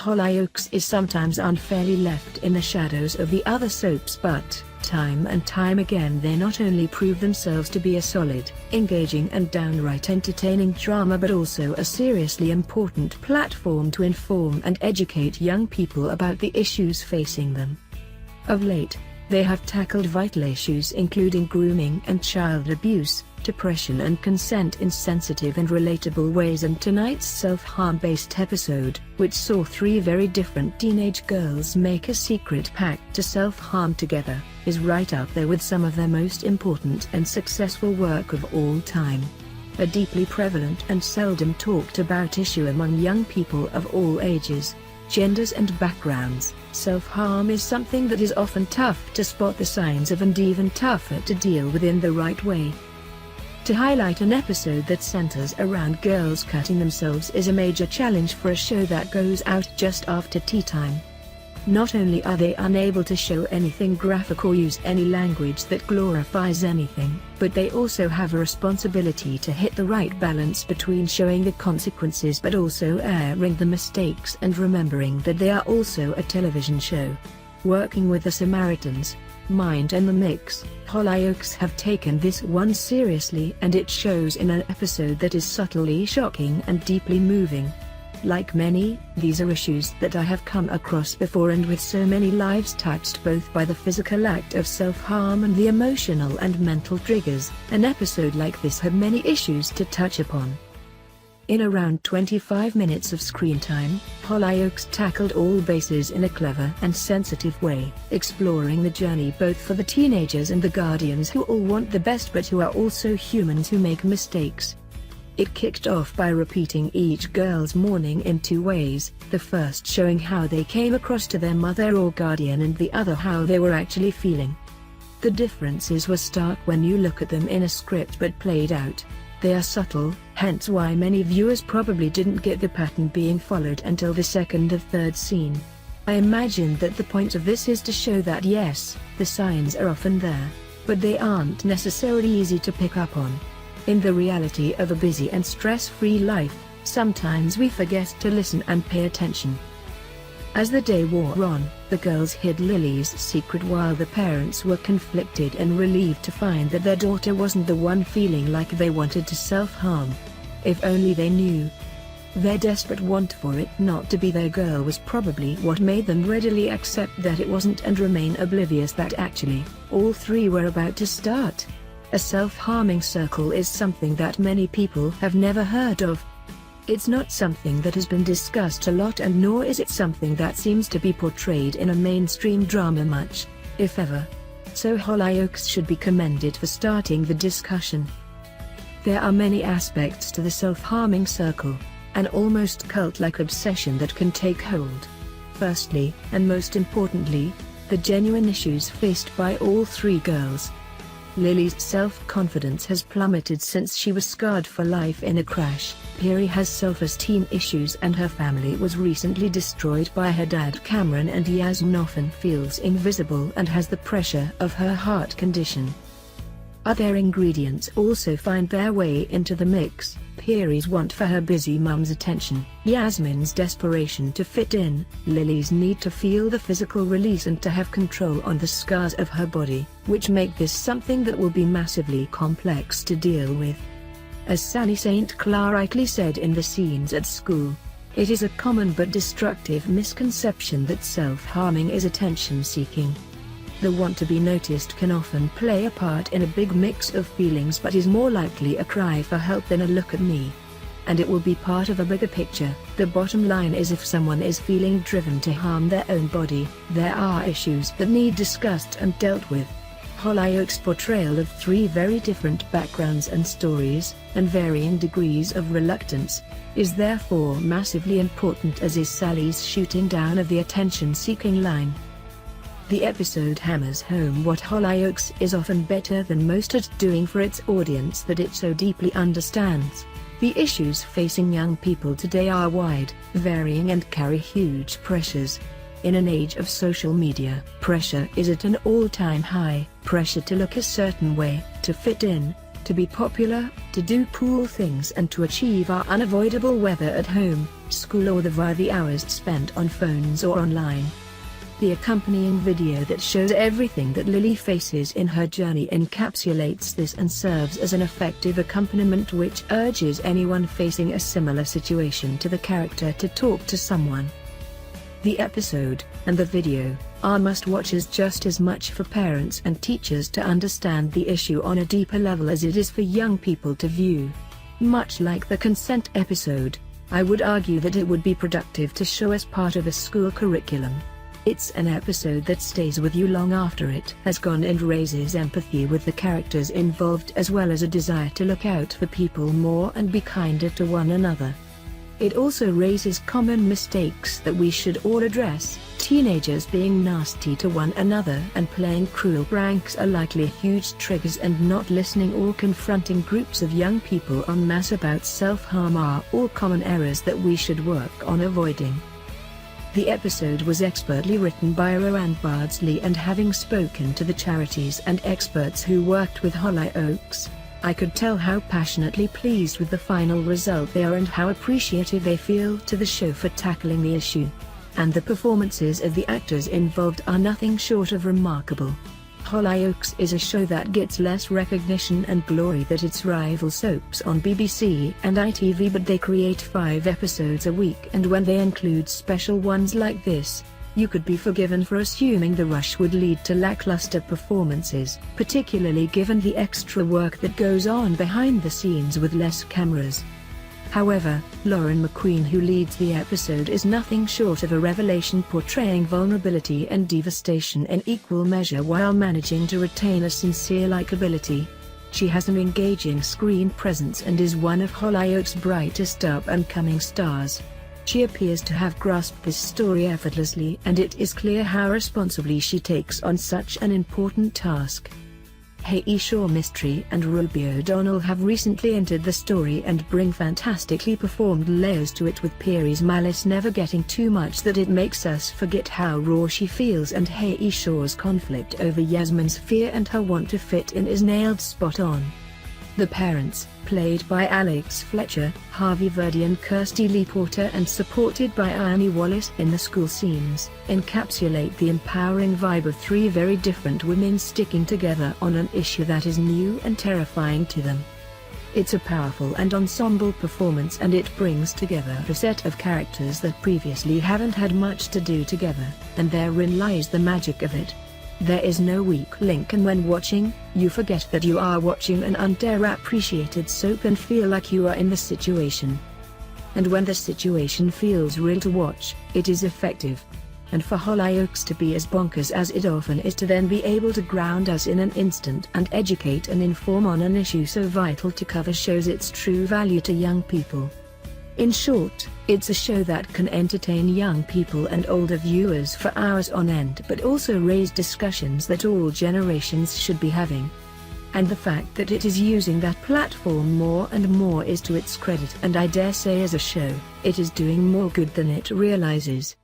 Hollyoaks is sometimes unfairly left in the shadows of the other soaps, but time and time again they not only prove themselves to be a solid, engaging and downright entertaining drama, but also a seriously important platform to inform and educate young people about the issues facing them. Of late, they have tackled vital issues including grooming and child abuse, depression and consent in sensitive and relatable ways, and tonight's self-harm-based episode, which saw three very different teenage girls make a secret pact to self-harm together, is right up there with some of their most important and successful work of all time. A deeply prevalent and seldom talked about issue among young people of all ages, genders and backgrounds, self-harm is something that is often tough to spot the signs of and even tougher to deal with in the right way. To highlight an episode that centers around girls cutting themselves is a major challenge for a show that goes out just after tea time. Not only are they unable to show anything graphic or use any language that glorifies anything, but they also have a responsibility to hit the right balance between showing the consequences but also airing the mistakes and remembering that they are also a television show. Working with the Samaritans, Mind and the Mix, Hollyoaks have taken this one seriously, and it shows in an episode that is subtly shocking and deeply moving. Like many, these are issues that I have come across before, and with so many lives touched both by the physical act of self-harm and the emotional and mental triggers, an episode like this had many issues to touch upon. In around 25 minutes of screen time, Hollyoaks tackled all bases in a clever and sensitive way, exploring the journey both for the teenagers and the guardians who all want the best but who are also humans who make mistakes. It kicked off by repeating each girl's morning in two ways, the first showing how they came across to their mother or guardian and the other how they were actually feeling. The differences were stark when you look at them in a script, but played out, they are subtle, hence why many viewers probably didn't get the pattern being followed until the second or third scene. I imagine that the point of this is to show that yes, the signs are often there, but they aren't necessarily easy to pick up on. In the reality of a busy and stress-free life, sometimes we forget to listen and pay attention. As the day wore on, the girls hid Lily's secret while the parents were conflicted and relieved to find that their daughter wasn't the one feeling like they wanted to self-harm. If only they knew. Their desperate want for it not to be their girl was probably what made them readily accept that it wasn't and remain oblivious that actually, all three were about to start. A self-harming circle is something that many people have never heard of. It's not something that has been discussed a lot, and nor is it something that seems to be portrayed in a mainstream drama much, if ever. So Hollyoaks should be commended for starting the discussion. There are many aspects to the self-harming circle, an almost cult-like obsession that can take hold. Firstly, and most importantly, the genuine issues faced by all three girls. Lily's self-confidence has plummeted since she was scarred for life in a crash. Piri has self-esteem issues and her family was recently destroyed by her dad Cameron, and Yasmin often feels invisible and has the pressure of her heart condition. Other ingredients also find their way into the mix: Piri's want for her busy mum's attention, Yasmin's desperation to fit in, Lily's need to feel the physical release and to have control on the scars of her body, which make this something that will be massively complex to deal with. As Sally St. Clair rightly said in the scenes at school, it is a common but destructive misconception that self-harming is attention-seeking. The want to be noticed can often play a part in a big mix of feelings, but is more likely a cry for help than a look at me. And it will be part of a bigger picture. The bottom line is, if someone is feeling driven to harm their own body, there are issues that need discussed and dealt with. Hollyoaks' portrayal of three very different backgrounds and stories, and varying degrees of reluctance, is therefore massively important, as is Sally's shooting down of the attention-seeking line. The episode hammers home what Hollyoaks is often better than most at doing for its audience that it so deeply understands. The issues facing young people today are wide, varying and carry huge pressures. In an age of social media, pressure is at an all-time high. Pressure to look a certain way, to fit in, to be popular, to do cool things and to achieve our unavoidable whether at home, school or via the hours spent on phones or online. The accompanying video that shows everything that Lily faces in her journey encapsulates this and serves as an effective accompaniment which urges anyone facing a similar situation to the character to talk to someone. The episode, and the video, are must-watches just as much for parents and teachers to understand the issue on a deeper level as it is for young people to view. Much like the consent episode, I would argue that it would be productive to show as part of a school curriculum. It's an episode that stays with you long after it has gone and raises empathy with the characters involved as well as a desire to look out for people more and be kinder to one another. It also raises common mistakes that we should all address. Teenagers being nasty to one another and playing cruel pranks are likely huge triggers, and not listening or confronting groups of young people en masse about self-harm are all common errors that we should work on avoiding. The episode was expertly written by Roanne Bardsley, and having spoken to the charities and experts who worked with Hollyoaks, I could tell how passionately pleased with the final result they are and how appreciative they feel to the show for tackling the issue. And the performances of the actors involved are nothing short of remarkable. Hollyoaks is a show that gets less recognition and glory than its rival soaps on BBC and ITV, but they create 5 episodes a week, and when they include special ones like this, you could be forgiven for assuming the rush would lead to lackluster performances, particularly given the extra work that goes on behind the scenes with less cameras. However, Lauren McQueen, who leads the episode, is nothing short of a revelation, portraying vulnerability and devastation in equal measure while managing to retain a sincere likability. She has an engaging screen presence and is one of Hollyoaks' brightest up-and-coming stars. She appears to have grasped this story effortlessly, and it is clear how responsibly she takes on such an important task. Hae Shaw Mystery and Ruby O'Donnell have recently entered the story and bring fantastically performed layers to it, with Peri's malice never getting too much that it makes us forget how raw she feels, and Hae Shaw's conflict over Yasmin's fear and her want to fit in is nailed spot on. The parents, played by Alex Fletcher, Harvey Verdi and Kirstie Lee Porter, and supported by Annie Wallace in the school scenes, encapsulate the empowering vibe of 3 very different women sticking together on an issue that is new and terrifying to them. It's a powerful and ensemble performance, and it brings together a set of characters that previously haven't had much to do together, and therein lies the magic of it. There is no weak link, and when watching, you forget that you are watching an underappreciated soap and feel like you are in the situation. And when the situation feels real to watch, it is effective. And for Hollyoaks to be as bonkers as it often is, to then be able to ground us in an instant and educate and inform on an issue so vital to cover, shows its true value to young people. In short, it's a show that can entertain young people and older viewers for hours on end, but also raise discussions that all generations should be having. And the fact that it is using that platform more and more is to its credit, and I dare say as a show, it is doing more good than it realizes.